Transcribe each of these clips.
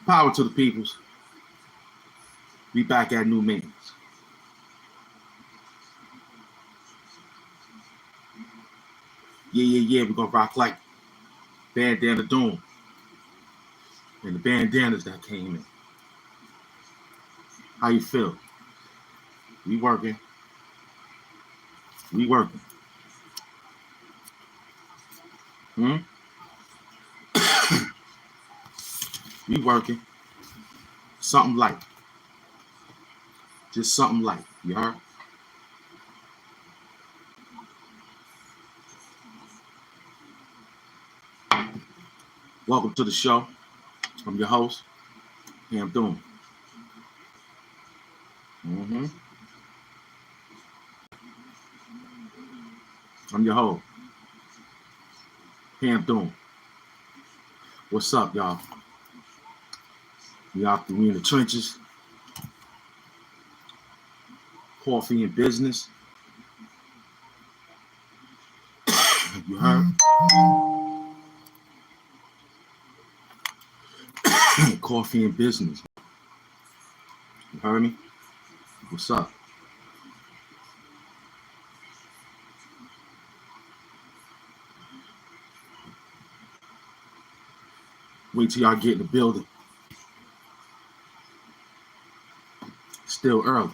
Power to the peoples. We back at new maintenance. Yeah. We're gonna rock like Bandana Doom. And the bandanas that came in. How you feel? We working. We working. We working. Something light. Just something light. You heard? Welcome to the show. I'm your host. HAMP Doom. I'm your host. HAMP Doom. What's up, y'all? We in the trenches. Coffee and business. You heard? Coffee and business. You heard me? What's up? Wait till y'all get in the building. Still early.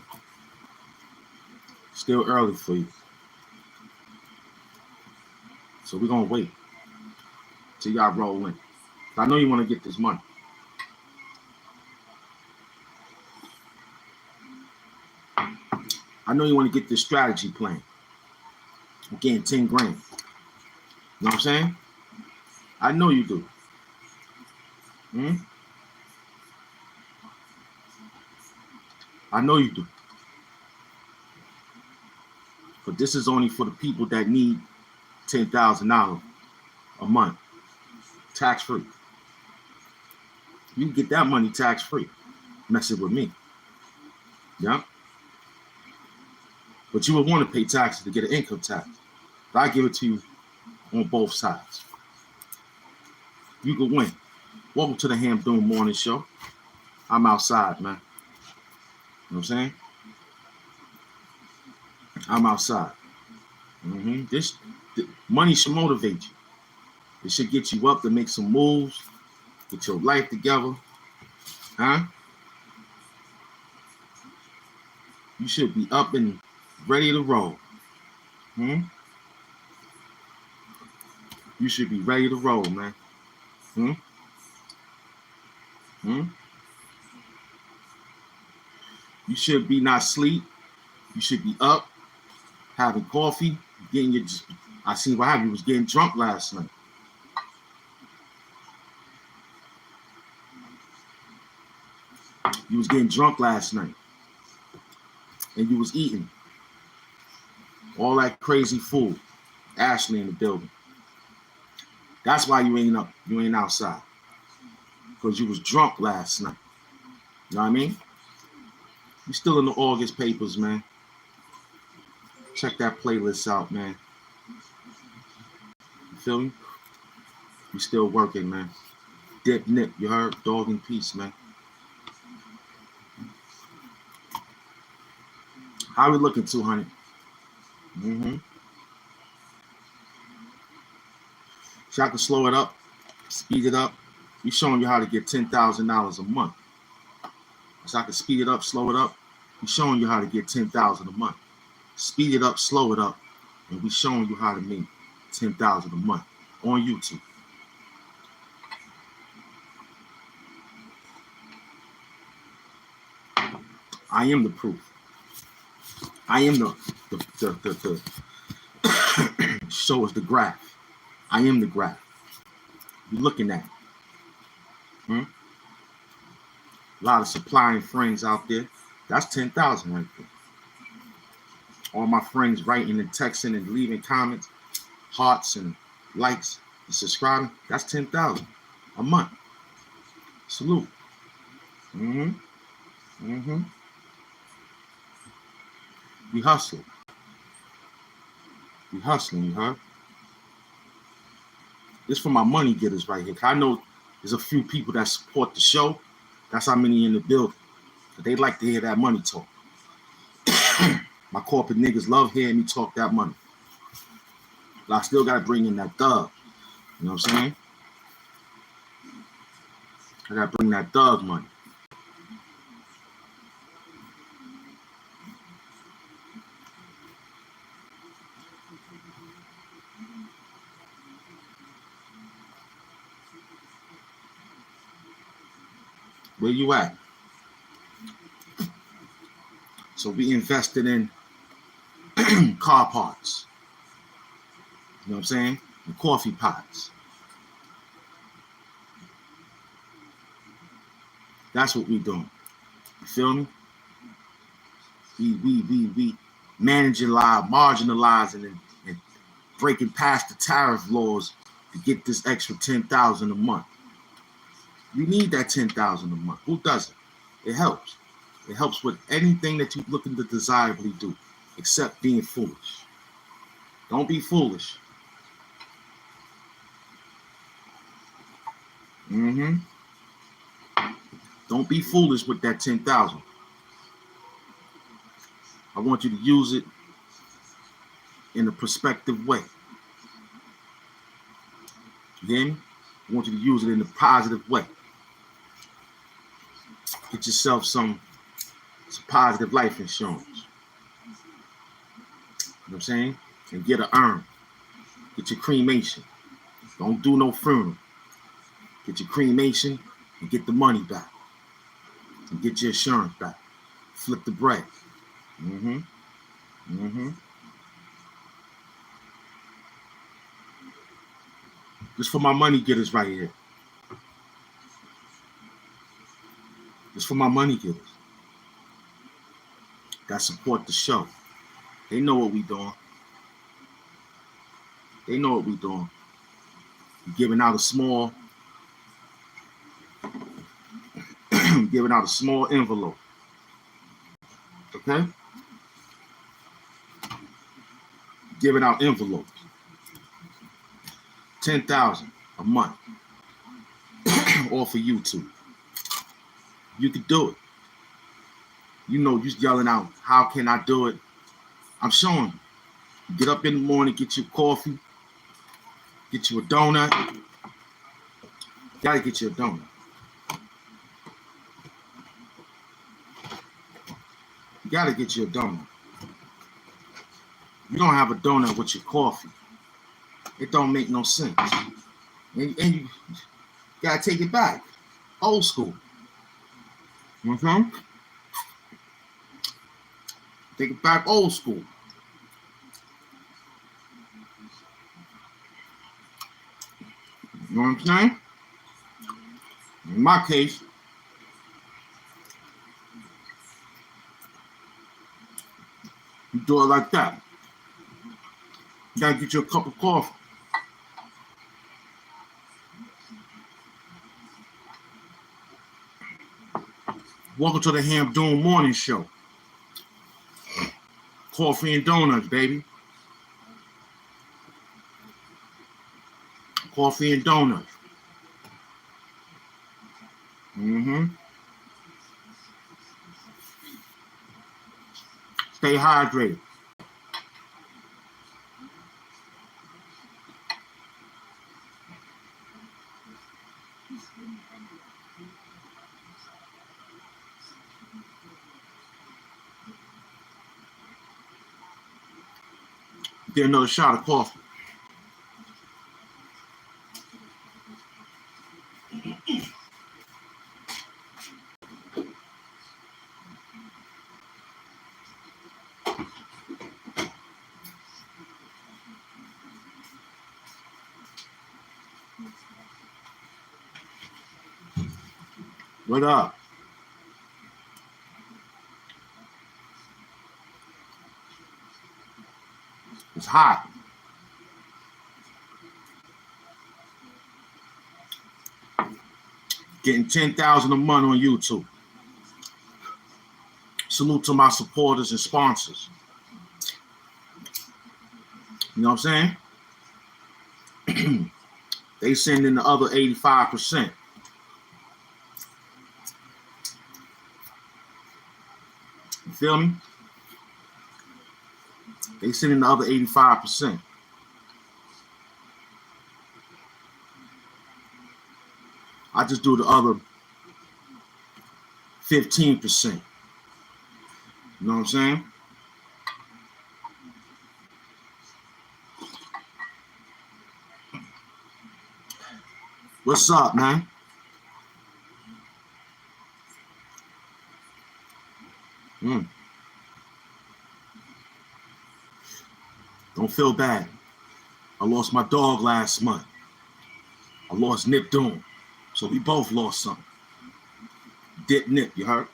Still early for you. So we're going to wait till y'all roll in. I know you want to get this money. I know you want to get this strategy plan. I'm getting 10 grand. You know what I'm saying? I know you do. I know you do. But this is only for the people that need $10,000 a month, tax-free. You can get that money tax-free, messing with me. Yeah? But you would want to pay taxes to get an income tax. But I give it to you on both sides. You could win. Welcome to the HAMP Doom Morning Show. I'm outside, man. You know what I'm saying? I'm outside. This money should motivate you. It should get you up to make some moves, get your life together. Huh? You should be up and ready to roll. You should be ready to roll, man. You should be not asleep. You should be up, having coffee, getting your. I seen what happened. You was getting drunk last night. You was getting drunk last night, and you was eating all that crazy food. Ashley in the building. That's why you ain't up. You ain't outside, because you was drunk last night. You know what I mean? You still in the August papers, man. Check that playlist out, man. You feel me? You still working, man. Dip Nip, you heard? Dog in peace, man. How we looking, 200? So I can slow it up, speed it up. We showing you how to get $10,000 a month. So I can speed it up, slow it up. We showing you how to get $10,000 a month. Speed it up, slow it up, and we showing you how to make $10,000 a month on YouTube. I am the proof. I am the show us the graph. I am the graph. You're looking at it. A lot of supplying friends out there. That's 10,000 right there. All my friends writing and texting and leaving comments, hearts and likes and subscribing. That's 10,000 a month. Salute. We hustle. We hustling, you heard? This for my money getters right here. I know there's a few people that support the show. That's how many in the building. But they like to hear that money talk. My corporate niggas love hearing me talk that money. But I still got to bring in that thug. You know what I'm saying? I got to bring that thug money. Where you at? So we invested in car parts. You know what I'm saying? And coffee pots. That's what we doing. You feel me? We managing live, marginalizing and breaking past the tariff laws to get this extra 10,000 a month. You need that 10,000 a month. Who doesn't? It helps. It helps with anything that you're looking to desirably do, except being foolish. Don't be foolish. Don't be foolish with that 10,000. I want you to use it in a prospective way. You hear me? I want you to use it in a positive way. Get yourself some positive life insurance. You know what I'm saying? And get an urn. Get your cremation. Don't do no funeral. Get your cremation and get the money back. And get your insurance back. Flip the bread. This for my money getters right here. This for my money getters that support the show. They know what we doing. They know what we doing. We're giving out a small envelope. Okay? Giving out envelopes. 10,000 a month. All for YouTube. You could do it. You know, you yelling out, how can I do it? I'm showing you. Get up in the morning, get your coffee, get you a donut. You gotta get you a donut. You gotta get you a donut. You don't have a donut with your coffee. It don't make no sense. And you gotta take it back. Old school. Take it back old school. You know what I'm saying? In my case, you do it like that. You gotta get you a cup of coffee. Welcome to the HAMP Morning Show. Coffee and donuts, baby. Coffee and donuts. Mm-hmm. Stay hydrated. Get another shot of coffee. What up? It's hot. Getting 10,000 a month on YouTube. Salute to my supporters and sponsors. You know what I'm saying? They send in the other 85%. You feel me? They send in the other 85%. I just do the other 15%. You know what I'm saying? What's up, man? Don't feel bad. I lost my dog last month. I lost Nip Doom. So we both lost something. Dip Nip, you heard?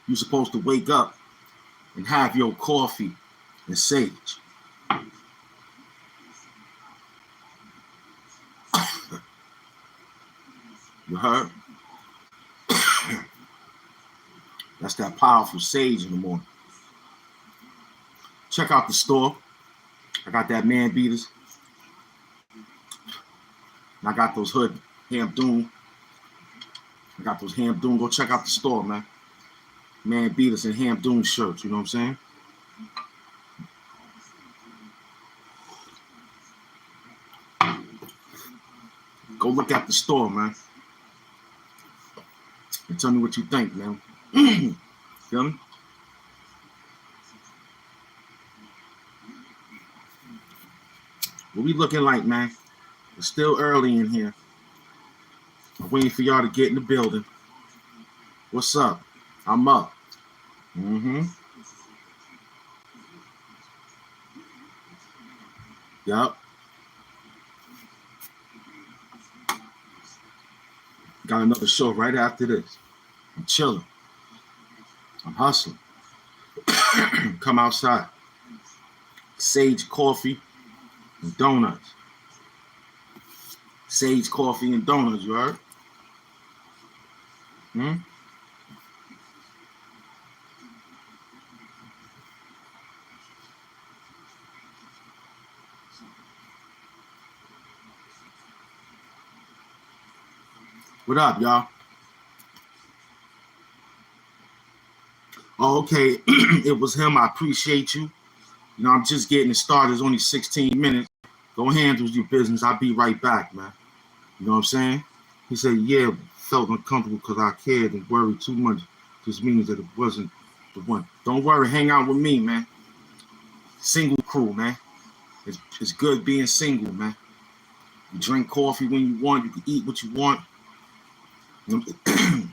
You're supposed to wake up and have your coffee and sage. You heard? That's that powerful sage in the morning. Check out the store. I got that man beaters. And I got those hood HAMP Doom. I got those HAMP Doom. Go check out the store, man. Man beaters and HAMP Doom shirts. You know what I'm saying? Go look at the store, man. And tell me what you think, man. Feel me? What we looking like, man? It's still early in here. I'm waiting for y'all to get in the building. What's up? I'm up. Mm-hmm. Yup. Got another show right after this. I'm chilling. I'm hustling. Come outside. Sage coffee and donuts. Sage coffee and donuts, you heard? What up, y'all? Oh, okay. It was him. I appreciate you. You know, I'm just getting it started. It's only 16 minutes. Go handle your business. I'll be right back, man. You know what I'm saying? He said, yeah, felt uncomfortable because I cared and worried too much. This means that it wasn't the one. Don't worry. Hang out with me, man. Single crew, man. It's good being single, man. You drink coffee when you want. You can eat what you want. You know what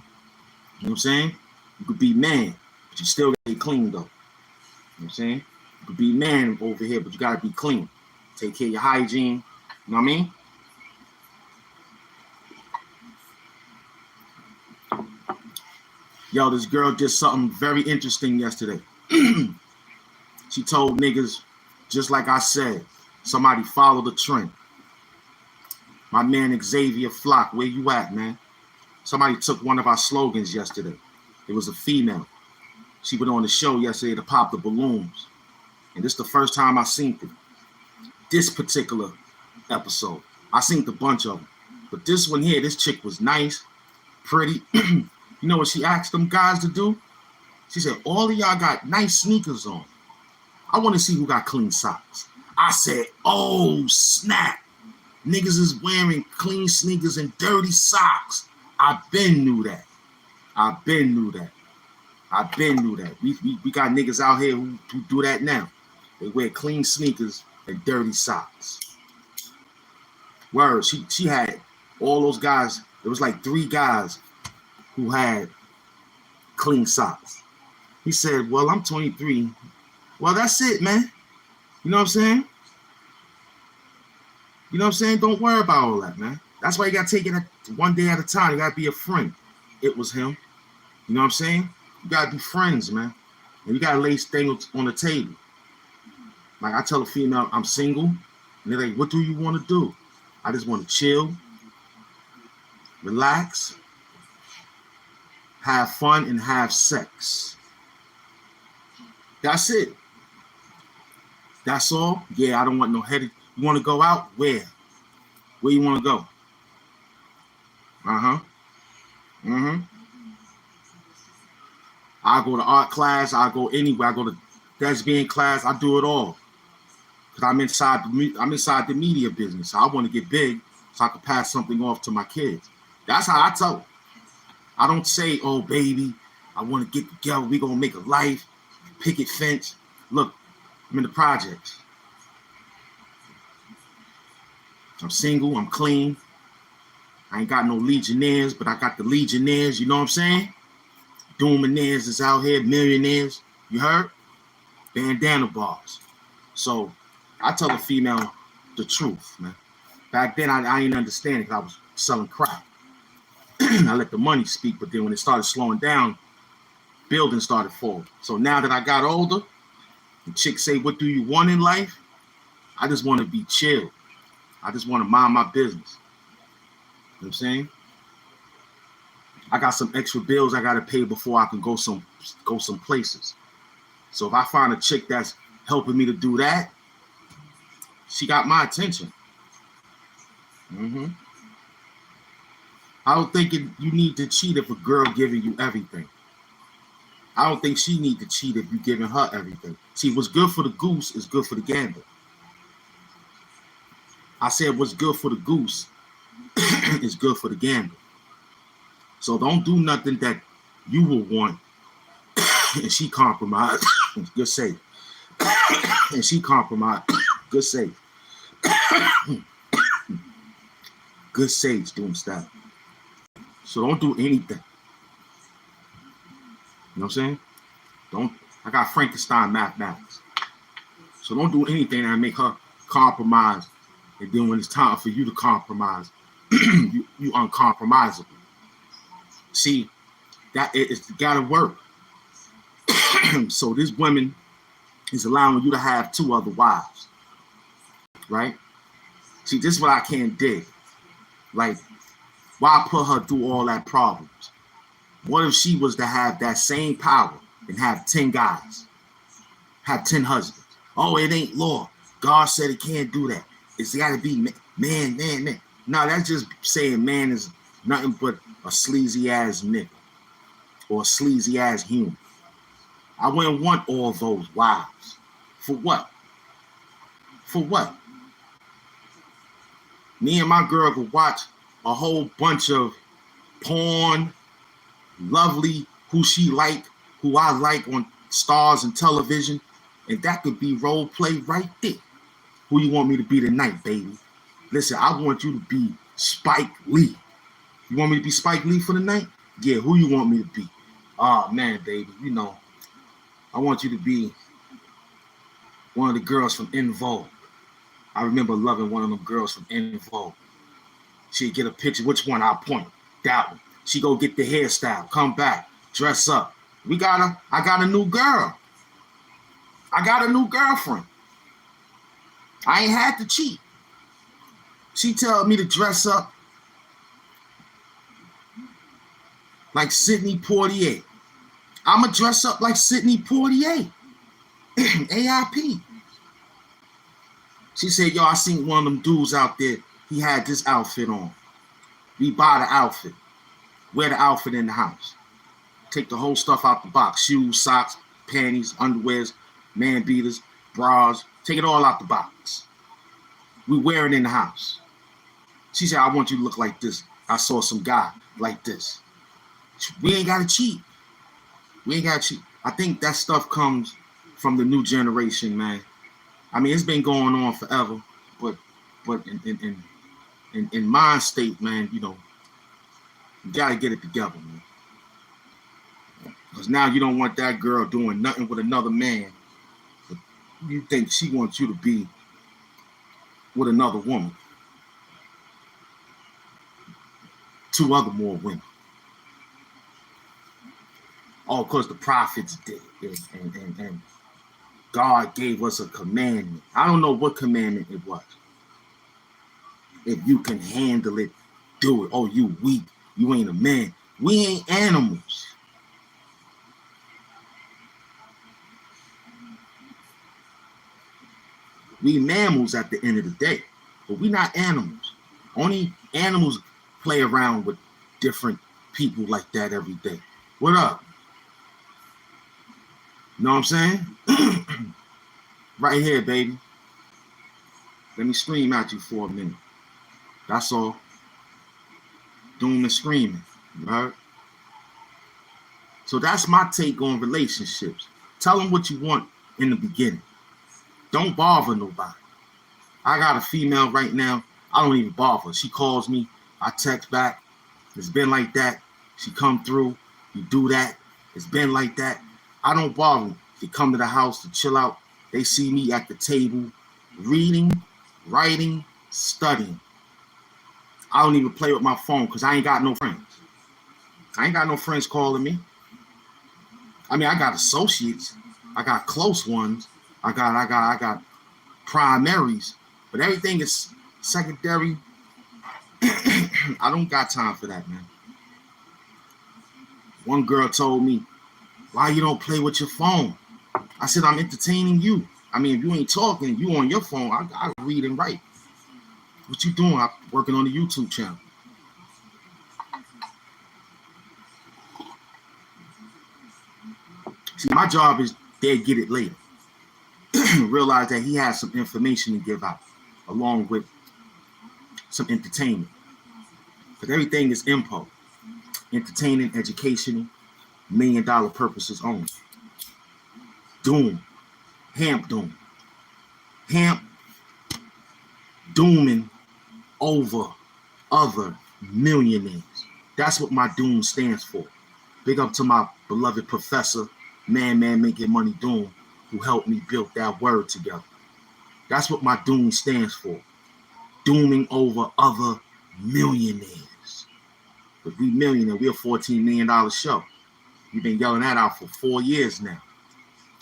I'm saying? You could be man, but you still gotta get clean, though. You know what I'm saying? You could be man over here, but you gotta be clean. Take care of your hygiene. You know what I mean? Yo, this girl did something very interesting yesterday. She told niggas, just like I said, somebody follow the trend. My man Xavier Flock, where you at, man? Somebody took one of our slogans yesterday. It was a female. She went on the show yesterday to pop the balloons. And this is the first time I seen this particular episode. I seen a bunch of them. But this one here, this chick was nice, pretty. You know what she asked them guys to do? She said, all of y'all got nice sneakers on. I want to see who got clean socks. I said, oh, snap. Niggas is wearing clean sneakers and dirty socks. I been knew that. We got niggas out here who do that now. They wear clean sneakers and dirty socks. Word, she had all those guys. There was like 3 guys who had clean socks. He said, well, I'm 23. Well, that's it, man. You know what I'm saying? Don't worry about all that, man. That's why you got to take it one day at a time. You got to be a friend. It was him. You know what I'm saying? You got to be friends, man. And you got to lay things on the table. Like I tell a female, I'm single. And they're like, what do you want to do? I just want to chill, relax, have fun, and have sex. That's it. That's all. Yeah, I don't want no headache. You want to go out? Where? Where you want to go? I go to art class. I go anywhere. I go to thespian class. I do it all. Because I'm inside the media business. So I want to get big so I can pass something off to my kids. That's how I tell them. I don't say, oh, baby, I want to get together. We're going to make a life. Picket fence. Look, I'm in the projects. I'm single. I'm clean. I ain't got no legionnaires, but I got the legionnaires. You know what I'm saying? Doominaires is out here. Millionaires. You heard? Bandana bars. So I tell the female the truth, man. Back then, I didn't understand it because I was selling crack. I let the money speak, but then when it started slowing down, buildings started falling. So now that I got older, the chicks say, what do you want in life? I just want to be chill. I just want to mind my business. You know what I'm saying? I got some extra bills I got to pay before I can go some places. So if I find a chick that's helping me to do that, she got my attention. I don't think you need to cheat if a girl giving you everything. I don't think she need to cheat if you giving her everything. See, what's good for the goose is good for the gander. I said what's good for the goose is good for the gander. So don't do nothing that you will want and she compromised. Good save. And she compromised. Good save. Good sage doing stuff. So don't do anything. You know what I'm saying? I got Frankenstein mathematics. So don't do anything that make her compromise. And then when it's time for you to compromise, you uncompromisable. See, it's gotta work. So this woman is allowing you to have 2 other wives. Right? See, this is what I can't dig. Like, why put her through all that problems? What if she was to have that same power and have 10 guys? Have 10 husbands? Oh, it ain't law. God said it can't do that. It's got to be man. No, that's just saying man is nothing but a sleazy ass nigga or a sleazy ass human. I wouldn't want all those wives. For what? For what? Me and my girl could watch a whole bunch of porn, lovely, who she like, who I like on stars and television, and that could be role play right there. Who you want me to be tonight, baby? Listen, I want you to be Spike Lee. You want me to be Spike Lee for the night? Yeah, who you want me to be? Oh, man, baby, you know, I want you to be one of the girls from En Vogue. I remember loving one of them girls from En Vogue. She'd get a picture. Which one? I'll point. That one. She go get the hairstyle. Come back. Dress up. I got a new girl. I got a new girlfriend. I ain't had to cheat. She tell me to dress up like Sidney Poitier. I'ma dress up like Sidney Poitier, AIP. She said, yo, I seen one of them dudes out there. He had this outfit on. We buy the outfit. Wear the outfit in the house. Take the whole stuff out the box. Shoes, socks, panties, underwears, man beaters, bras. Take it all out the box. We wear it in the house. She said, I want you to look like this. I saw some guy like this. We ain't got to cheat. We ain't got to cheat. I think that stuff comes from the new generation, man. I mean, it's been going on forever, but in my state, man, you know, you got to get it together, man. Because now you don't want that girl doing nothing with another man. But you think she wants you to be with another woman. 2 other more women. All because the prophets did. And God gave us a commandment. I don't know what commandment it was. If you can handle it, do it. Oh, you weak. You ain't a man. We ain't animals. We mammals at the end of the day. But we not animals. Only animals play around with different people like that every day. What up? You know what I'm saying? Right here, baby. Let me scream at you for a minute. That's all. Doom and screaming. Right? So that's my take on relationships. Tell them what you want in the beginning. Don't bother nobody. I got a female right now. I don't even bother. She calls me. I text back. It's been like that. She come through. You do that. It's been like that. I don't bother. They come to the house to chill out. They see me at the table, reading, writing, studying. I don't even play with my phone because I ain't got no friends. I ain't got no friends calling me. I mean, I got associates. I got close ones. I got primaries. But everything is secondary. I don't got time for that, man. One girl told me, why you don't play with your phone? I said, I'm entertaining you. I mean, if you ain't talking, you on your phone, I read and write. What you doing? I'm working on the YouTube channel. See, my job is they'll get it later. Realize that he has some information to give out, along with some entertainment. Because everything is info. Entertaining, educational, $1 million purposes only. Doom. HAMP doom. HAMP dooming over other millionaires. That's what my doom stands for. Big up to my beloved professor, Man Making Money Doom, who helped me build that word together. That's what my doom stands for. Dooming over other millionaires. But we millionaire, we're a $14 million show. We've been yelling that out for 4 years now.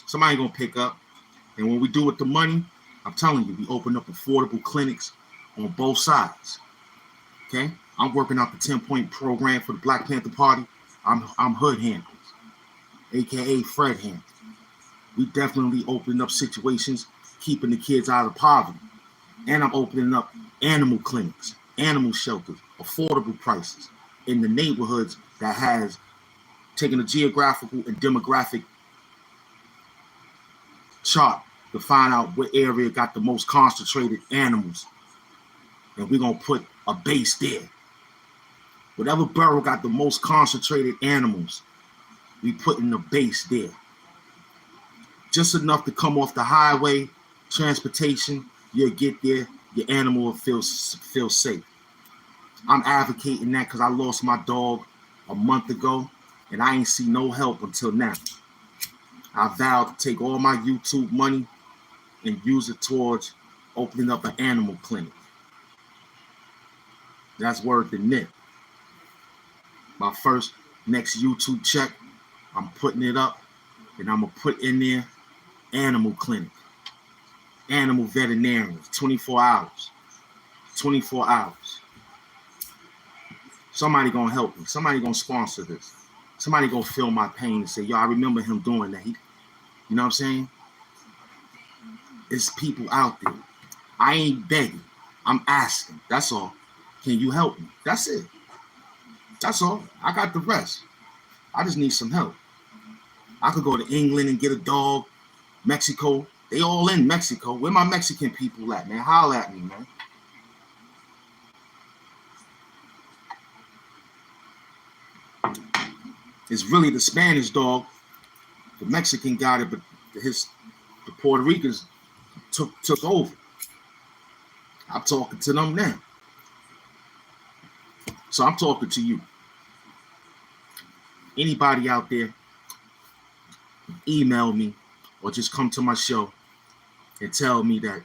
Somebody gonna pick up. And when we do with the money, I'm telling you, we open up affordable clinics on both sides. Okay? I'm working out the 10-point program for the Black Panther Party. I'm Hood Hamptons, aka Fred Hampton. We definitely opening up situations, keeping the kids out of poverty. And I'm opening up animal clinics, animal shelters, affordable prices in the neighborhoods that has taken a geographical and demographic chart to find out what area got the most concentrated animals. And we're going to put a base there. Whatever borough got the most concentrated animals, we put in the base there. Just enough to come off the highway, transportation, you'll get there, your animal will feel safe. I'm advocating that because I lost my dog a month ago, and I ain't see no help until now. I vowed to take all my YouTube money and use it towards opening up an animal clinic. That's worth the net. My first next YouTube check, I'm putting it up, and I'm going to put in there animal clinic, animal veterinarians, 24 hours. 24 hours. Somebody going to help me. Somebody going to sponsor this. Somebody gonna feel my pain and say, yo, I remember him doing that. You know what I'm saying? There's people out there. I ain't begging. I'm asking. That's all. Can you help me? That's it. That's all. I got the rest. I just need some help. I could go to England and get a dog. Mexico. They all in Mexico. Where my Mexican people at, man? Holla at me, man. It's really the Spanish dog. The Mexican got it, but the Puerto Ricans took over. I'm talking to them now. So I'm talking to you. Anybody out there, email me or just come to my show and tell me that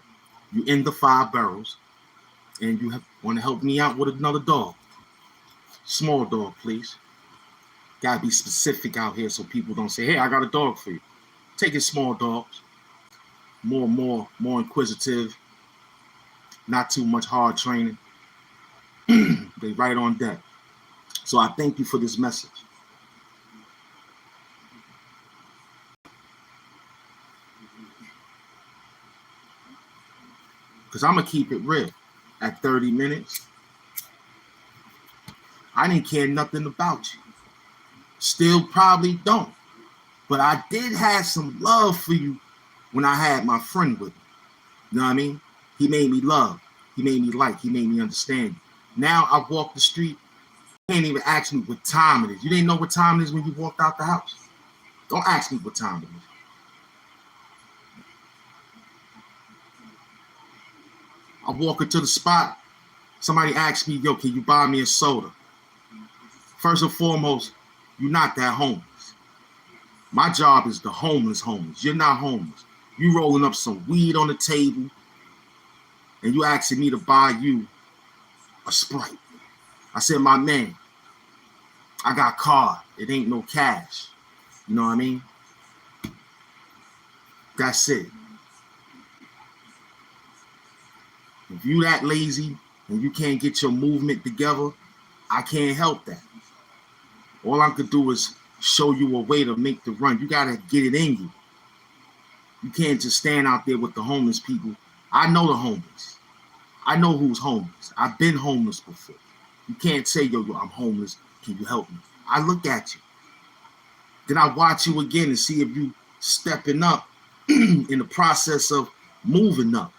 you're in the 5 boroughs and you want to help me out with another dog. Small dog, please. Gotta be specific out here so people don't say, hey, I got a dog for you. Take it small dogs. More inquisitive. Not too much hard training. They right on deck. So I thank you for this message. Because I'm going to keep it real. At 30 minutes, I didn't care nothing about you. Still probably don't. But I did have some love for you when I had my friend with me. You know what I mean? He made me love. He made me like. He made me understand. Now I walk the street. You can't even ask me what time it is. You didn't know what time it is when you walked out the house. Don't ask me what time it is. I walk into the spot. Somebody asks me, yo, can you buy me a soda? First and foremost, you're not that homeless. My job is the homeless. You're not homeless. You rolling up some weed on the table and you asking me to buy you a Sprite. I said, my man, I got card. It ain't no cash. You know what I mean? That's it. If you that lazy and you can't get your movement together, I can't help that. All I could do is show you a way to make the run. You got to get it in you. You can't just stand out there with the homeless people. I know the homeless. I know who's homeless. I've been homeless before. You can't say, yo, I'm homeless. Can you help me? I look at you. Then I watch you again and see if you stepping up in the process of moving up.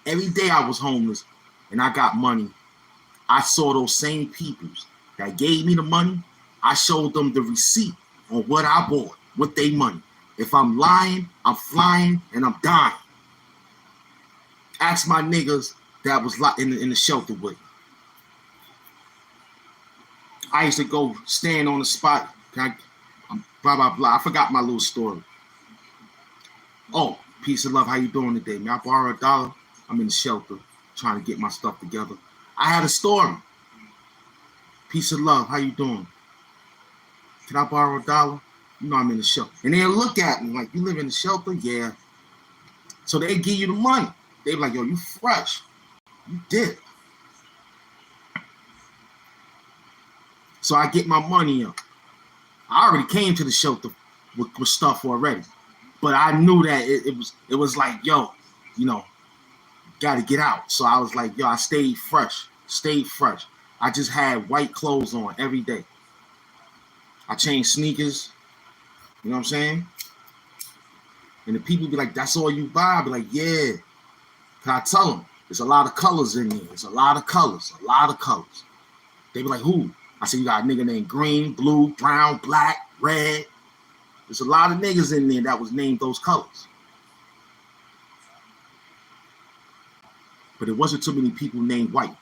Every day I was homeless and I got money. I saw those same peoples that gave me the money. I showed them the receipt on what I bought with their money. If I'm lying, I'm flying and I'm dying. Ask my niggas that was in the shelter with me. I used to go stand on the spot. Blah, blah, blah. I forgot my little story. Oh, peace and love. How you doing today, man? I borrow $1. I'm in the shelter trying to get my stuff together. I had a story. Peace and love. How you doing? Can I borrow $1? You know I'm in the shelter. And they'll look at me like, you live in the shelter? Yeah. So they give you the money. They be like, yo, you fresh. You did. So I get my money up. I already came to the shelter with stuff already. But I knew that it was like, yo, you know, got to get out. So I was like, yo, I stayed fresh. I just had white clothes on every day. I changed sneakers. You know what I'm saying? And the people be like, that's all you buy? I be like, yeah. Can I tell them? There's a lot of colors in there. There's a lot of colors. They be like, who? I said, you got a nigga named green, blue, brown, black, red. There's a lot of niggas in there that was named those colors. But it wasn't too many people named white.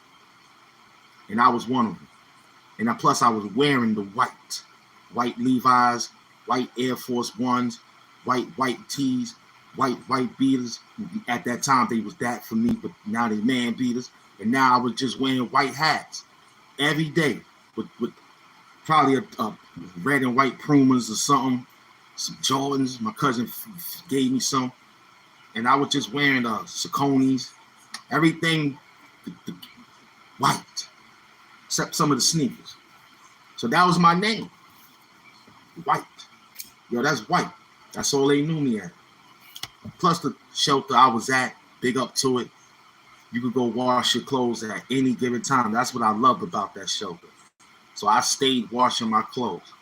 And I was one of them. And plus I was wearing the white. White Levi's, white Air Force Ones, white tees, white beaters. At that time, they was that for me, but now they man beaters. And now I was just wearing white hats every day with probably a red and white Pumas or something, some Jordans. My cousin gave me some. And I was just wearing Sauconys, everything white, except some of the sneakers. So that was my name. White. Yo, that's white. That's all they knew me at. Plus the shelter I was at, big up to it. You could go wash your clothes at any given time. That's what I loved about that shelter. So I stayed washing my clothes.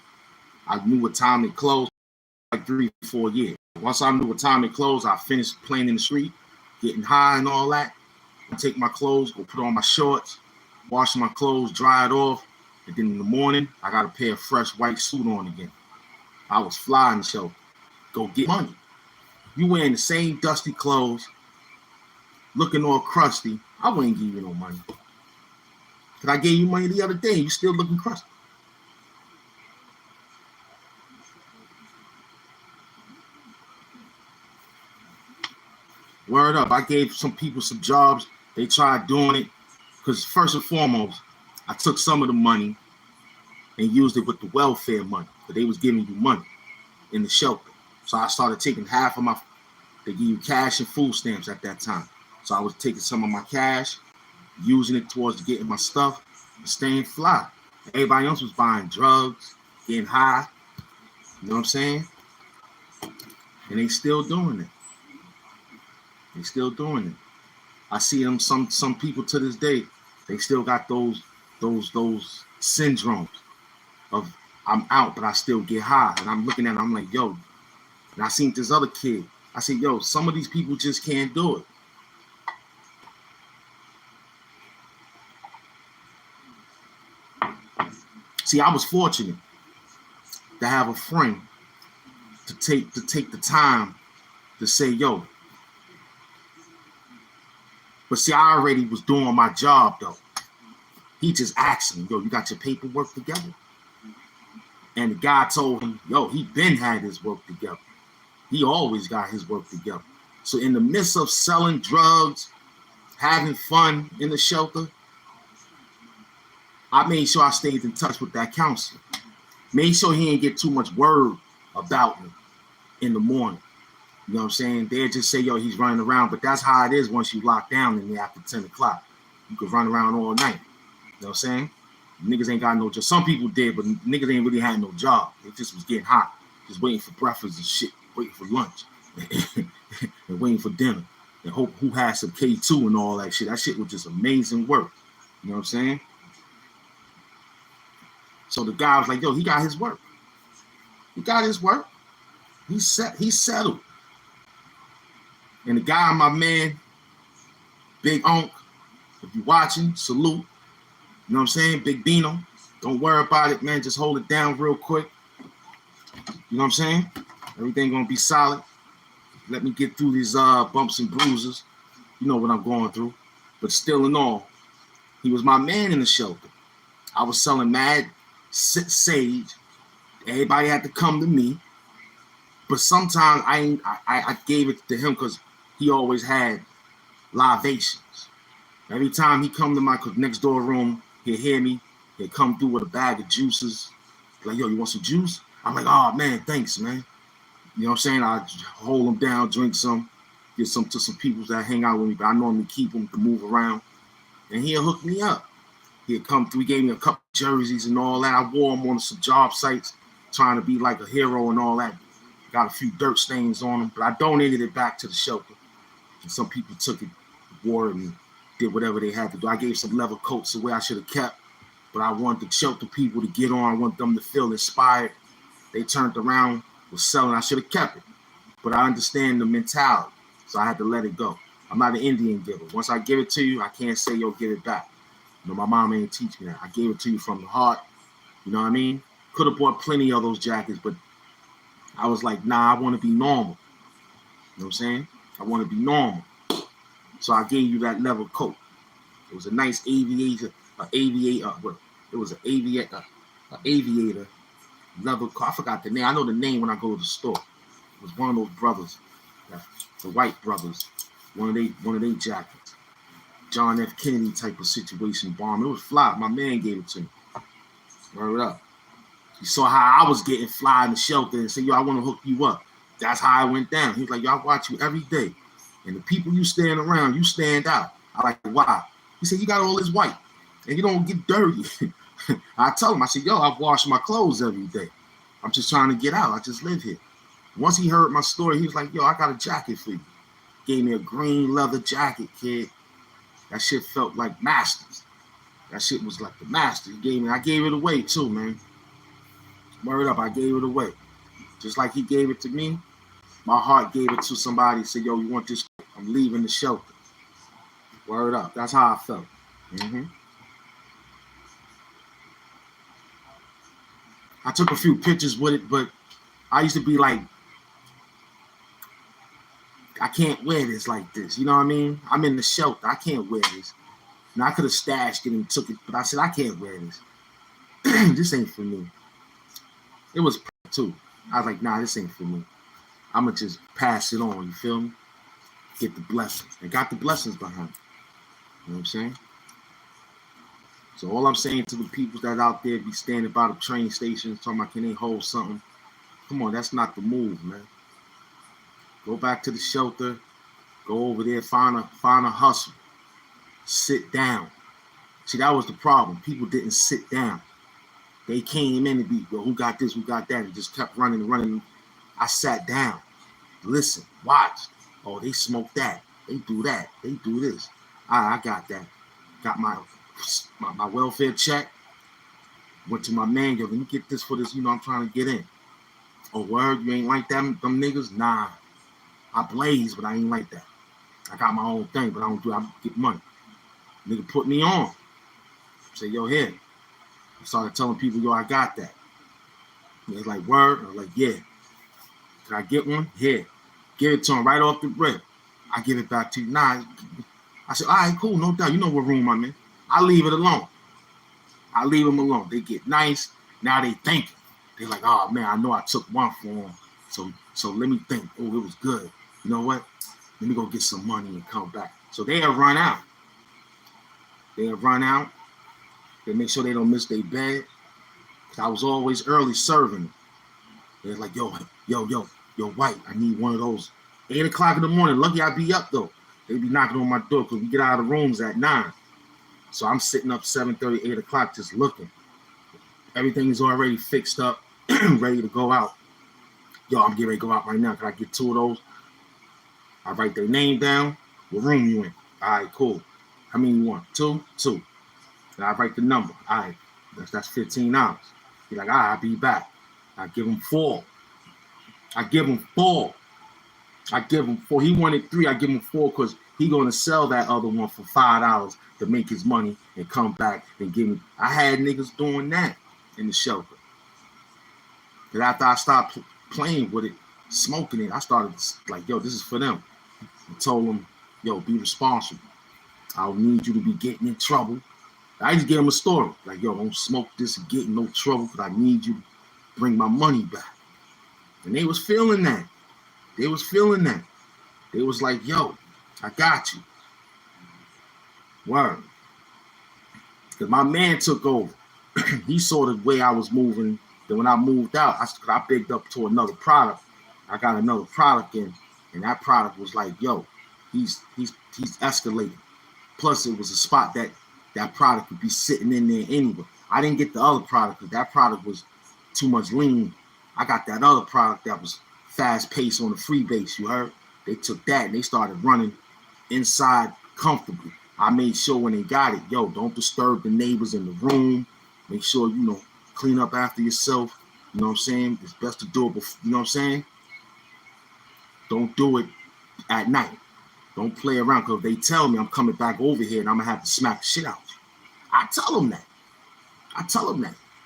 I knew what time it closed, like 3-4 years. Once I knew what time it closed, I finished playing in the street, getting high and all that. I take my clothes, go put on my shorts, wash my clothes, dry it off. And then in the morning, I got a pair of fresh white suit on again. I was flying the shelter. Go get money. You wearing the same dusty clothes, looking all crusty. I wouldn't give you no money. Because I gave you money the other day, you still looking crusty. Word up, I gave some people some jobs. They tried doing it. Because first and foremost, I took some of the money and used it with the welfare money. But they was giving you money in the shelter. So I started taking half of my, they give you cash and food stamps at that time. So I was taking some of my cash, using it towards getting my stuff, and staying fly. Everybody else was buying drugs, getting high. You know what I'm saying? And they still doing it. They still doing it. I see them, some people to this day, they still got those syndromes of I'm out, but I still get high. And I'm looking at them, I'm like, yo. And I seen this other kid. I said, yo, some of these people just can't do it. See, I was fortunate to have a friend to take the time to say, yo. But see, I already was doing my job though. He just asked me, yo, you got your paperwork together? And the guy told him, yo, he been had his work together. He always got his work together. So in the midst of selling drugs, having fun in the shelter, I made sure I stayed in touch with that counselor. Made sure he didn't get too much word about me in the morning. You know what I'm saying? They'll just say, yo, he's running around. But that's how it is once you lock down in the after 10 o'clock. You could run around all night. You know what I'm saying? Niggas ain't got no job. Some people did, but niggas ain't really had no job. They just was getting hot. Just waiting for breakfast and shit. Waiting for lunch. And waiting for dinner. And hope who had some K2 and all that shit. That shit was just amazing work. You know what I'm saying? So the guy was like, yo, he got his work. He got his work. He's settled. And the guy, my man, Big Onk, if you're watching, salute. You know what I'm saying? Big Dino. Don't worry about it, man. Just hold it down real quick. You know what I'm saying? Everything gonna be solid. Let me get through these bumps and bruises. You know what I'm going through. But still in all, he was my man in the shelter. I was selling mad sage. Everybody had to come to me. But sometimes I gave it to him because he always had libations. Every time he come to my next door room, he'll hear me. He'll come through with a bag of juices. Like, yo, you want some juice? I'm like, oh, man, thanks, man. You know what I'm saying? I hold him down, drink some, get some to some people that hang out with me, but I normally keep them to move around. And he'll hook me up. He'll come through. He gave me a couple jerseys and all that. I wore them on some job sites, trying to be like a hero and all that. Got a few dirt stains on them, but I donated it back to the shelter. And some people took it, wore it, and did whatever they had to do. I gave some leather coats away I should have kept, but I wanted the shelter people to get on. I want them to feel inspired. They turned around, was selling. I should have kept it, but I understand the mentality, so I had to let it go. I'm not an Indian giver. Once I give it to you, I can't say, yo, give it back. You know, my mom ain't teach me that. I gave it to you from the heart. You know what I mean? Could have bought plenty of those jackets, but I was like, nah, I want to be normal. You know what I'm saying? I want to be normal. So I gave you that leather coat. It was a nice aviator leather coat. I forgot the name. I know the name when I go to the store. It was one of those brothers, the White brothers, one of their jackets. John F. Kennedy type of situation bomb. It was fly. My man gave it to me. Word up. He saw how I was getting fly in the shelter and said, yo, I want to hook you up. That's how I went down. He was like, yo, I watch you every day. And the people you stand around, you stand out. I like, why? He said, you got all this white and you don't get dirty. I tell him, I said, yo, I wash my clothes every day. I'm just trying to get out. I just live here. Once he heard my story, he was like, yo, I got a jacket for you. Gave me a green leather jacket, kid. That shit felt like Masters. That shit was like the Master. I gave it away too, man. Word up, I gave it away. Just like he gave it to me, my heart gave it to somebody. Said, yo, you want this? I'm leaving the shelter. Word up. That's how I felt. I took a few pictures with it, but I used to be like, I can't wear this like this. You know what I mean? I'm in the shelter. I can't wear this. And I could have stashed it and took it, but I said, I can't wear this. This ain't for me. It was too. I was like, nah, this ain't for me. I'm going to just pass it on. You feel me? Get the blessings. And got the blessings behind it. You know what I'm saying? So all I'm saying to the people that out there be standing by the train stations talking about, can they hold something? Come on, that's not the move, man. Go back to the shelter. Go over there, find a hustle. Sit down. See, that was the problem. People didn't sit down. They came in and be, well, who got this, who got that, and just kept running and running. I sat down. Listen, watch. Oh, they smoke that. They do that. They do this. I got that. Got my welfare check. Went to my man, yo, let me get this for this, I'm trying to get in. Oh, word, you ain't like them niggas? Nah. I blaze, but I ain't like that. I got my own thing, but I get money. Nigga put me on. Say, yo, here. I started telling people, yo, I got that. And it's like, word? I was like, yeah. Can I get one? Here. Give it to him right off the rip. I give it back to you. Nah. I said, all right, cool, no doubt. You know what room I'm in. I leave it alone. I leave them alone. They get nice. Now they thinking. They're like, oh, man, I know I took one for them. So let me think. Oh, it was good. You know what? Let me go get some money and come back. So they have run out. They make sure they don't miss their bed. I was always early serving them. They're like, yo, White, I need one of those. 8 o'clock in the morning. Lucky I be up, though. They be knocking on my door because we get out of the rooms at 9. So I'm sitting up 7:30, 8 o'clock just looking. Everything is already fixed up, ready to go out. Yo, I'm getting ready to go out right now. Can I get 2 of those? I write their name down. What room you in? All right, cool. How many you want? 2? 2. And I write the number. All right, that's $15. He's like, all right, I'll be back. I give him 4. I give him 4. He wanted 3. I give him 4 because he gonna sell that other one for $5 to make his money and come back and give me. I had niggas doing that in the shelter. Because after I stopped playing with it, smoking it, I started like, yo, this is for them. I told them, yo, be responsible. I don't need you to be getting in trouble. I just gave them a story. Like, yo, don't smoke this and get in no trouble because I need you to bring my money back. And they was feeling that. They was like, yo, I got you. Word. Because my man took over. He saw the way I was moving. Then when I moved out, I bigged up to another product. I got another product in, and that product was like, yo, he's escalating. Plus, it was a spot that product could be sitting in there anyway. I didn't get the other product because that product was too much lean. I got that other product that was fast paced on the free base, you heard? They took that and they started running inside comfortably. I made sure when they got it, yo, don't disturb the neighbors in the room. Make sure, clean up after yourself. You know what I'm saying? It's best to do it before, you know what I'm saying? Don't do it at night. Don't play around because they tell me I'm coming back over here and I'm going to have to smack the shit out. I tell them that.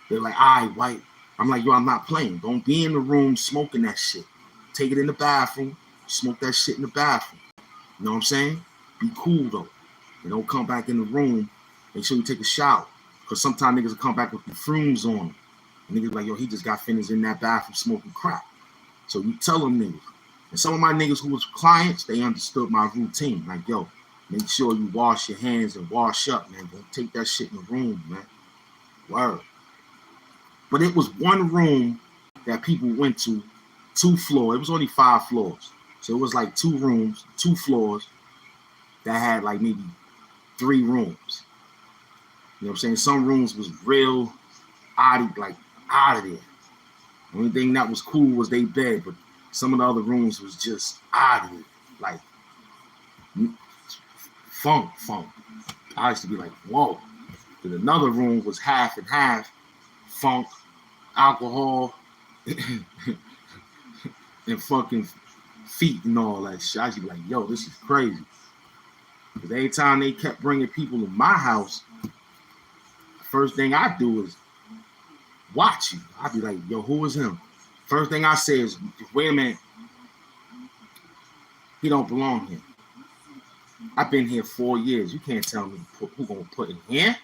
They're like, all right, White. I'm like, yo, I'm not playing. Don't be in the room smoking that shit. Take it in the bathroom. Smoke that shit in the bathroom. You know what I'm saying? Be cool, though. And don't come back in the room. Make sure you take a shower. Because sometimes niggas will come back with the fumes on them. And niggas like, yo, he just got finished in that bathroom smoking crack. So you tell them niggas. And some of my niggas who was clients, they understood my routine. Like, yo, make sure you wash your hands and wash up, man. Don't take that shit in the room, man. Word. But it was one room that people went to, 2 floors. It was only 5 floors. So it was like 2 rooms, 2 floors that had like maybe 3 rooms. You know what I'm saying? Some rooms was real out of there. The only thing that was cool was they bed, but some of the other rooms was just out of there. Like funk. I used to be like, whoa. Then another room was half and half, funk, alcohol, and fucking feet and all that shit. I used to be like, yo, this is crazy. Because every time they kept bringing people to my house, the first thing I do is watch you. I'd be like, yo, who is him? First thing I say is, wait a minute. He don't belong here. I've been here 4 years. You can't tell me who gonna put in here.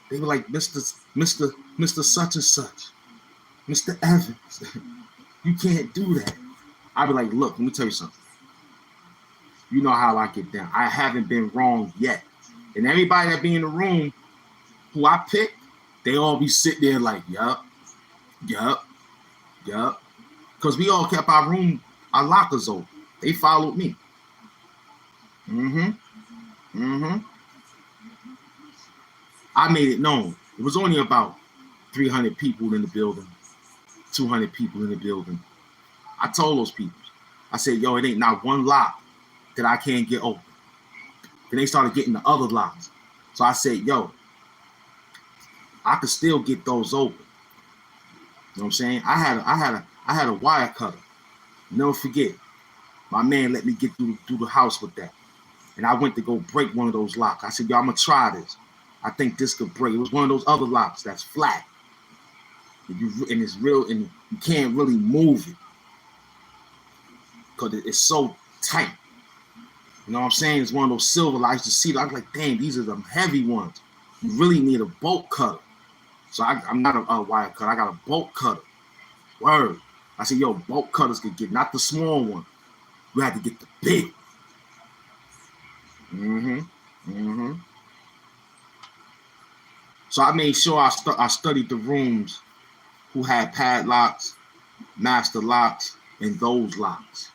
They were like, Mr. Such and Such, Mr. Evans. You can't do that. I'd be like, look, let me tell you something. You know how I get down. I haven't been wrong yet. And everybody that be in the room who I pick, they all be sitting there like, yup. Because we all kept our lockers open. They followed me. I made it known. It was only about 300 people in the building, 200 people in the building. I told those people, I said, yo, it ain't not one lock that I can't get open. Then they started getting the other locks. So I said, yo, I could still get those open. You know what I'm saying? I had a wire cutter. Never forget. My man let me get through the house with that. And I went to go break one of those locks. I said, yo, I'm gonna try this. I think this could break. It was one of those other locks that's flat. And it's real, and you can't really move it. Because it's so tight. You know what I'm saying? It's one of those silver lights to see. I was like, damn, these are the heavy ones. You really need a bolt cutter. So I'm not a wire cutter. I got a bolt cutter. Word. I said, yo, bolt cutters could get, not the small one. You had to get the big. So I made sure I studied the rooms who had padlocks, master locks, and those locks.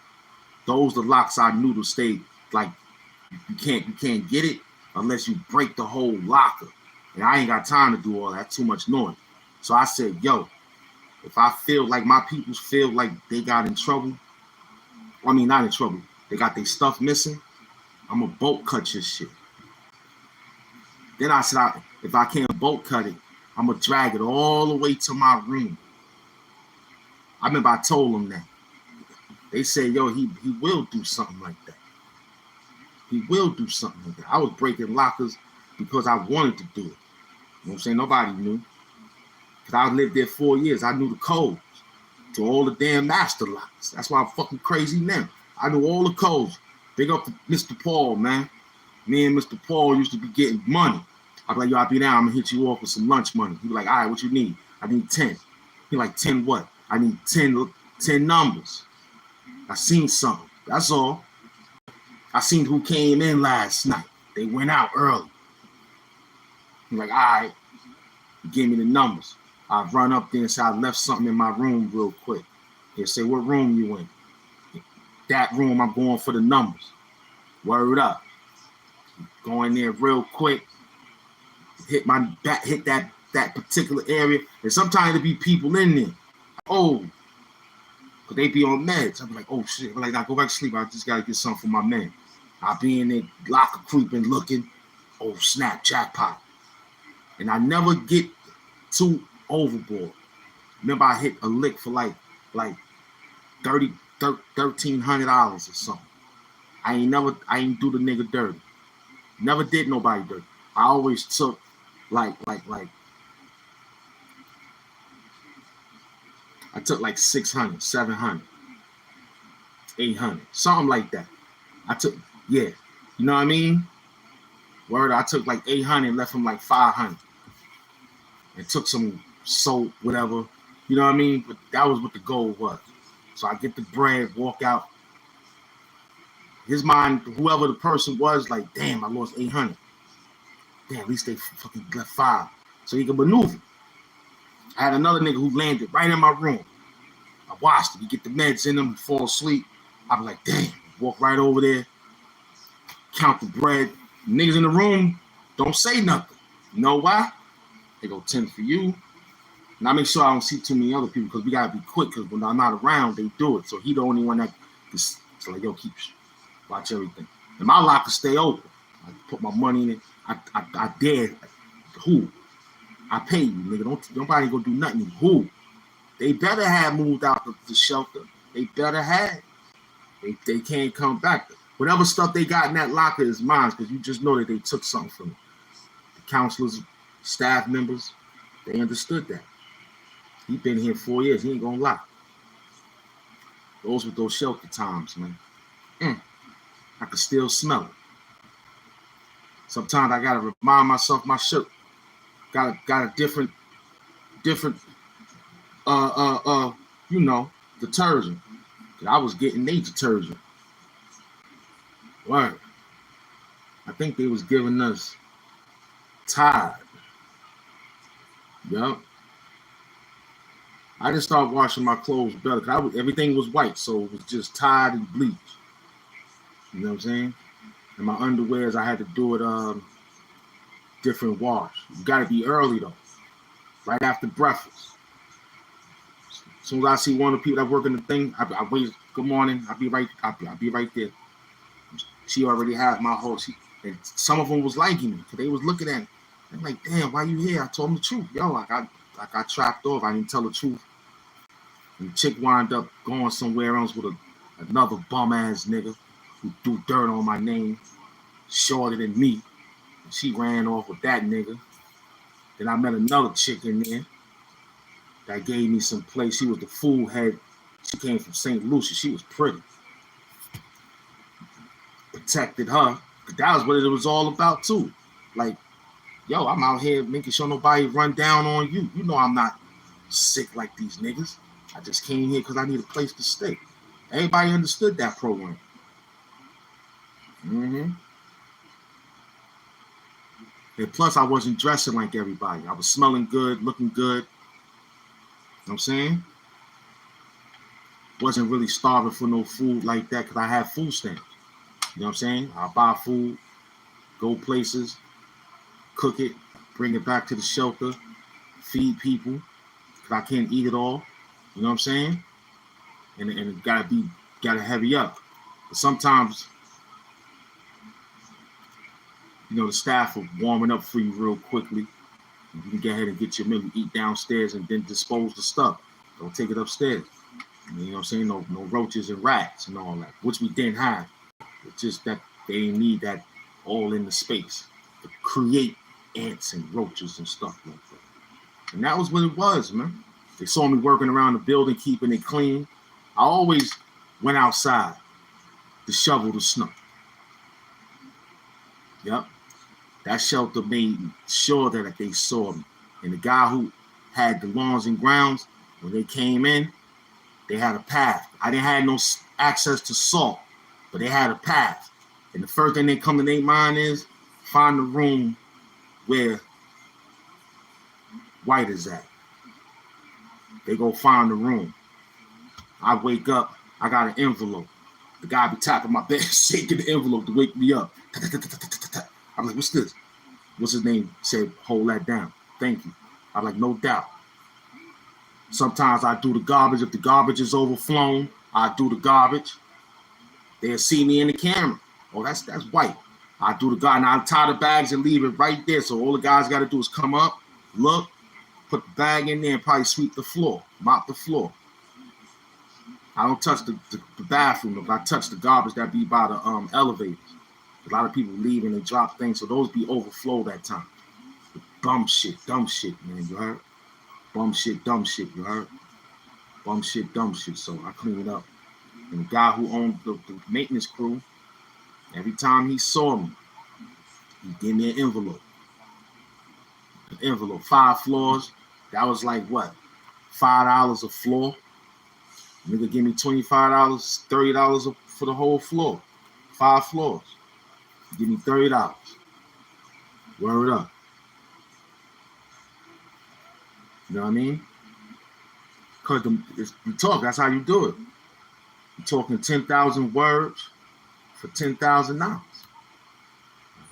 Those the locks I knew to stay, like, you can't get it unless you break the whole locker. And I ain't got time to do all that, too much noise. So I said, yo, if I feel like my peoples feel like they got in trouble, I mean, not in trouble, they got their stuff missing, I'm going to bolt cut your shit. Then I said, if I can't bolt cut it, I'm going to drag it all the way to my room. I remember I told them that. They said, yo, he will do something like that. He will do something like that. I was breaking lockers because I wanted to do it. You know what I'm saying? Nobody knew. Because I lived there 4 years. I knew the codes to all the damn master locks. That's why I'm fucking crazy now. I knew all the codes. Big up to Mr. Paul, man. Me and Mr. Paul used to be getting money. I'd be like, yo, I'll be down. I'm going to hit you off with some lunch money. He'd be like, all right, what you need? I need 10. He like, 10 what? I need 10 numbers. I seen something. That's all. I seen who came in last night. They went out early. I'm like, all right. He gave me the numbers. I run up there and say I left something in my room real quick. He'll say, what room you in? That room, I'm going for the numbers. Word up. Go in there real quick. Hit that particular area. And sometimes there be people in there. Oh, but they be on meds. I'm like, oh shit. I'm like, I go back to sleep. I just gotta get something for my man. I'll be in there, locker creeping, looking. Oh snap, jackpot. And I never get too overboard. Remember, I hit a lick for like $1,300 or something. I ain't do the nigga dirty. Never did nobody dirty. I always took like I took like 600, 700, 800, something like that. I took, yeah, you know what I mean? Word, I took like 800 and left him like 500. And took some soap, whatever. You know what I mean? But that was what the goal was. So I get the bread, walk out. His mind, whoever the person was, like, damn, I lost 800. Damn, at least they fucking left 5. So he could maneuver. I had another nigga who landed right in my room. I watched him. He get the meds in him, fall asleep. I'm like, damn. Walk right over there. Count the bread. Niggas in the room don't say nothing. You know why? They go 10 for you. And I make sure I don't see too many other people because we gotta be quick because when I'm not around, they do it. So he the only one that is like, yo, keep watch everything. And my locker stay open. I put my money in it. I dare. Who? I pay you, nigga. Nobody gonna do nothing. Who? They better have moved out of the shelter. They better have. They can't come back. Whatever stuff they got in that locker is mine because you just know that they took something from me. The counselors, staff members, they understood that. He been here 4 years. He ain't gonna lie. Those were those shelter times, man. I can still smell it. Sometimes I gotta remind myself my shirt got a different detergent. I was getting their detergent. Word. I think they was giving us Tide. Yup. I just started washing my clothes better because everything was white, so it was just Tide and bleach. You know what I'm saying? And my underwears, I had to do it different wash. You got to be early though, right after breakfast. As soon as I see one of the people that work in the thing, I wait. Good morning. I'll be right there. She already had my whole. And some of them was liking me because they was looking at me. I'm like, damn, why you here? I told them the truth. Yo, I got trapped off. I didn't tell the truth. And the chick wound up going somewhere else with another bum ass nigga who threw dirt on my name, shorter than me. And she ran off with that nigga. Then I met another chick in there that gave me some place. She was the fool head. She came from St. Lucia. She was pretty. Protected her. That was what it was all about too. Like, yo, I'm out here making sure nobody run down on you. You know I'm not sick like these niggas. I just came here because I need a place to stay. Everybody understood that program. And plus, I wasn't dressing like everybody. I was smelling good, looking good. You know what I'm saying? Wasn't really starving for no food like that because I had food stamps. You know what I'm saying? I'll buy food, go places, cook it, bring it back to the shelter, feed people because I can't eat it all. You know what I'm saying? And it gotta heavy up. But sometimes, the staff are warming up for you real quickly. You can go ahead and get your meal, eat downstairs, and then dispose the stuff. Don't take it upstairs. You know what I'm saying? No roaches and rats and all that, which we didn't have. It's just that they didn't need that all in the space to create ants and roaches and stuff like that. And that was what it was, man. They saw me working around the building, keeping it clean. I always went outside to shovel the snow. Yep. That shelter made sure that they saw me. And the guy who had the lawns and grounds, when they came in, they had a path. I didn't have no access to salt, but they had a path. And the first thing they come to their mind is find the room where White is at. They go find the room. I wake up, I got an envelope. The guy be tapping my bed, shaking the envelope to wake me up. I'm like, what's this? What's his name? Said, hold that down. Thank you. I'm like, no doubt. Sometimes I do the garbage. If the garbage is overflown, I do the garbage. They'll see me in the camera. Oh, that's White. I do the garbage. And I tie the bags and leave it right there. So all the guys got to do is come up, look, put the bag in there, and probably sweep the floor, mop the floor. I don't touch the bathroom. If I touch the garbage, that be by the elevators. A lot of people leave and they drop things, so those be overflowed at times. Dumb shit, man, you heard? Dumb shit, you heard? Dumb shit, so I clean it up. And the guy who owned the maintenance crew, every time he saw me, he gave me an envelope. 5 floors. That was like what? $5 a floor. Nigga give me $25, $30 for the whole floor. 5 floors. Give me $30. Word up. You know what I mean? Because you talk, that's how you do it. You're talking 10,000 words for $10,000.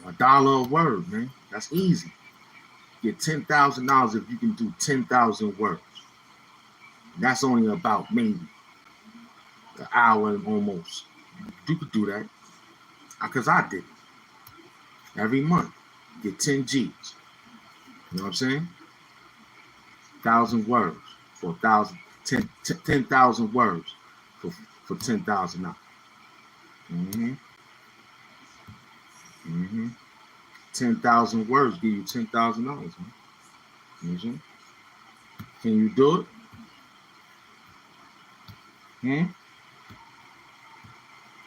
$1 a word, man. That's easy. Get $10,000 if you can do 10,000 words. That's only about maybe an hour and almost. You could do that. Because I did it. Every month. Get 10 G's. You know what I'm saying? 1,000 words for 10,000 words for $10,000. Mm-hmm. Mm-hmm. 10,000 words give you $10,000, man. Mm-hmm. Can you do it? Hmm?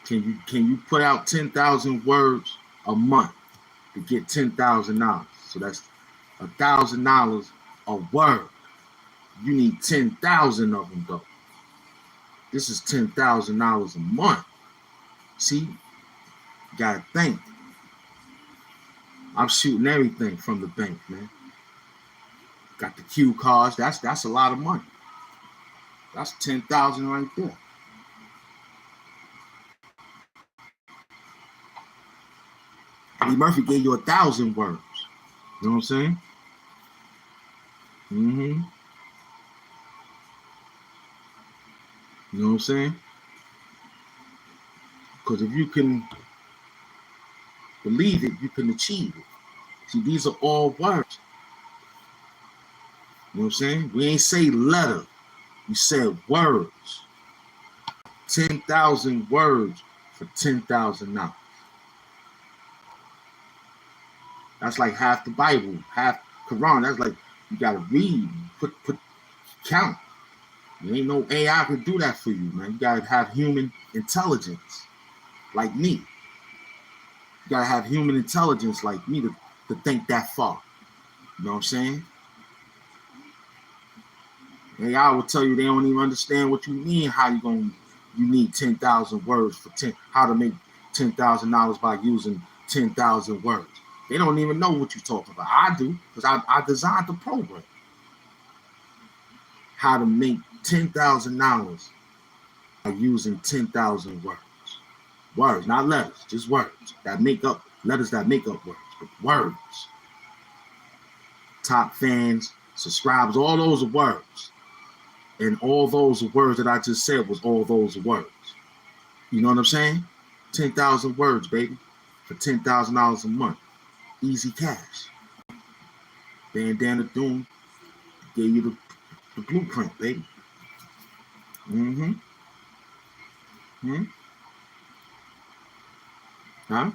Can you put out 10,000 words a month to get $10,000? So that's $1,000 a word. You need 10,000 of them though. This is $10,000 a month. See, you gotta think. I'm shooting everything from the bank, man. Got the Q cards. That's a lot of money. That's 10,000 right there. Eddie Murphy gave you 1,000 words. You know what I'm saying? Mm-hmm. You know what I'm saying? Because if you can believe it, you can achieve it. See, these are all words. You know what I'm saying? We ain't say letter. We said words. 10,000 words for $10,000. That's like half the Bible, half Quran. That's like you gotta read, put count. There ain't no AI can do that for you, man. You gotta have human intelligence, like me. You gotta have human intelligence like me to think that far. You know what I'm saying? AI will tell you they don't even understand what you mean. You need 10,000 words for how to make $10,000 by using 10,000 words. They don't even know what you're talking about. I do, because I designed the program. How to make $10,000 by using 10,000 words. Words, not letters, just words that make up letters that make up words, but words. Top fans, subscribers, all those are words. And all those words that I just said was all those words. You know what I'm saying? 10,000 words, baby, for $10,000 a month. Easy cash. Bandana Doom gave you the blueprint, baby. Mm-hmm. Hmm? Huh?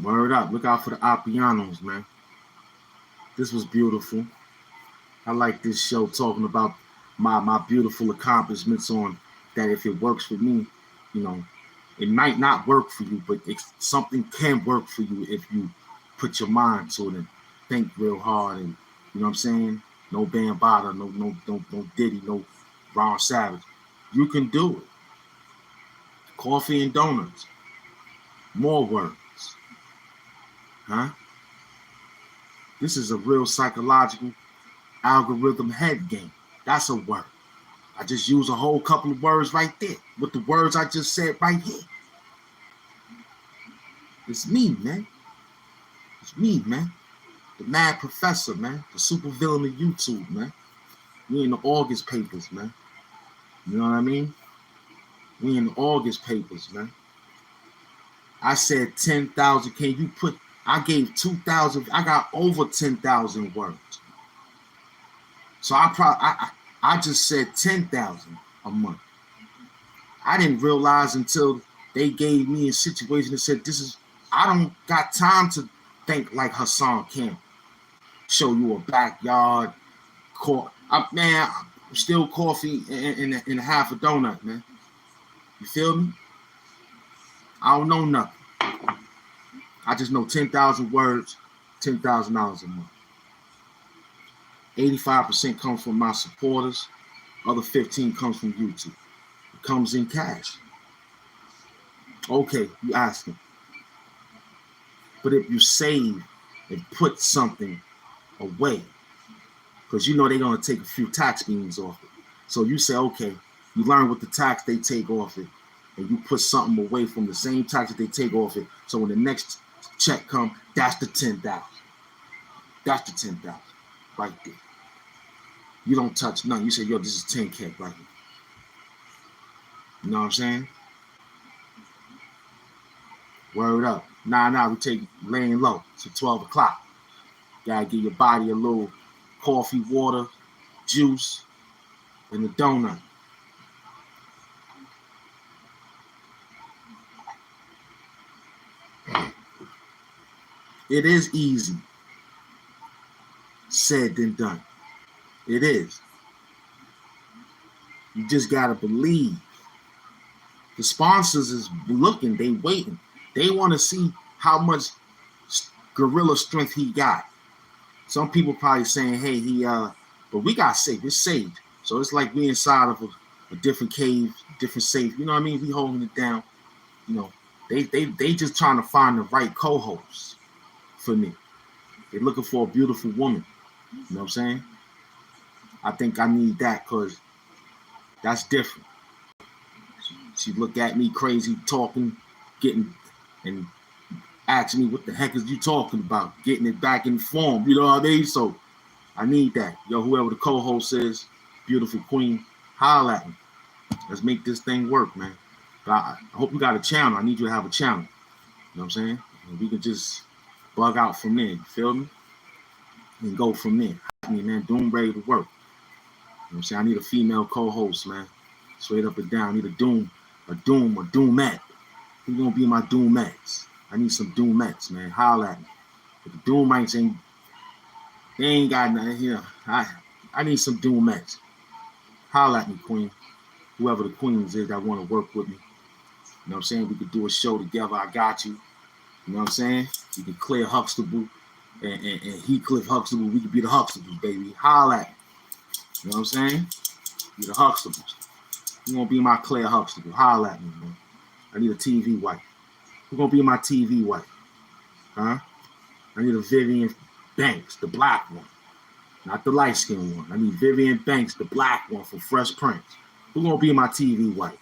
Word up. Look out for the Apianos, man. This was beautiful. I like this show talking about my beautiful accomplishments on that. If it works for me, you know, it might not work for you, but something can work for you if you put your mind to it and think real hard. And you know what I'm saying? No Bambaataa, no Diddy, no Ron Savage. You can do it. Coffee and donuts. More words. Huh? This is a real psychological algorithm head game. That's a word. I just use a whole couple of words right there with the words I just said right here. It's me, man. It's me, man. The mad professor, man. The super villain of YouTube, man. We in the August papers, man. You know what I mean? We in the August papers, man. I said 10,000. Can you put? I gave 2,000. I got over 10,000 words. So I just said 10,000 a month. I didn't realize until they gave me a situation that said I don't got time to think like Hassan Camp. Show you a backyard. Man, still coffee and half a donut, man. You feel me? I don't know nothing. I just know 10,000 words, $10,000 a month. 85% comes from my supporters. Other 15 comes from YouTube. It comes in cash. Okay, you asking. But if you save and put something away, because you know they're gonna take a few tax beans off it. So you say, okay, you learn what the tax they take off it, and you put something away from the same tax that they take off it. So when the next check come, that's the 10,000. That's the 10,000 right there. You don't touch nothing. You say, yo, this is 10K right here. You know what I'm saying? Word up. Nah, we take laying low. It's 12 o'clock. Gotta give your body a little coffee, water, juice, and a donut. It is easy said than done. It is. You just gotta believe. The sponsors is looking, they waiting. They want to see how much gorilla strength he got. Some people probably saying, hey, but we got safe. It's safe. So it's like we inside of a different cave, different safe. You know what I mean? We holding it down. You know, they just trying to find the right co-host for me. They're looking for a beautiful woman. You know what I'm saying? I think I need that because that's different. She look at me crazy, talking, getting, and asking me, what the heck is you talking about? Getting it back in form, you know what I mean? So I need that. Yo, whoever the co-host is, beautiful queen, holla at me. Let's make this thing work, man. But I hope you got a channel. I need you to have a channel. You know what I'm saying? And we can just bug out from there, you feel me? And go from there. I mean, man, Doom ready to work. You know what I'm saying? I need a female co-host, man. Straight up and down. I need a Doomette. Who's gonna be my Doomettes? I need some Doomettes, man. Holla at me. But the Doomites they ain't got nothing here. I need some Doomettes. Holla at me, queen. Whoever the queens is that want to work with me. You know what I'm saying? We could do a show together. I got you. You know what I'm saying? We can clear Huxtable and Heathcliff Huxtable. We could be the Huxtables, baby. Holla at me. You know what I'm saying? Be the Huxtables. You gonna be my Claire Huxtable. Holla at me, man. I need a TV wife. Who gonna be my TV wife? Huh? I need a Vivian Banks, the black one. Not the light-skinned one. I need Vivian Banks, the black one from Fresh Prince. Who gonna be my TV wife?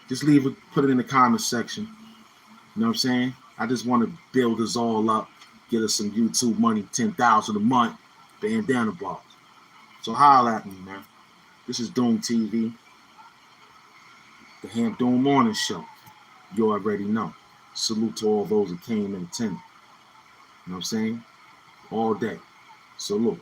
Just leave it, put it in the comment section. You know what I'm saying? I just want to build us all up, get us some YouTube money, 10,000 a month, bandana balls. So holla at me, man. This is Doom TV, the HAMP Doom Morning Show. You already know. Salute to all those that came and attended. You know what I'm saying? All day. Salute.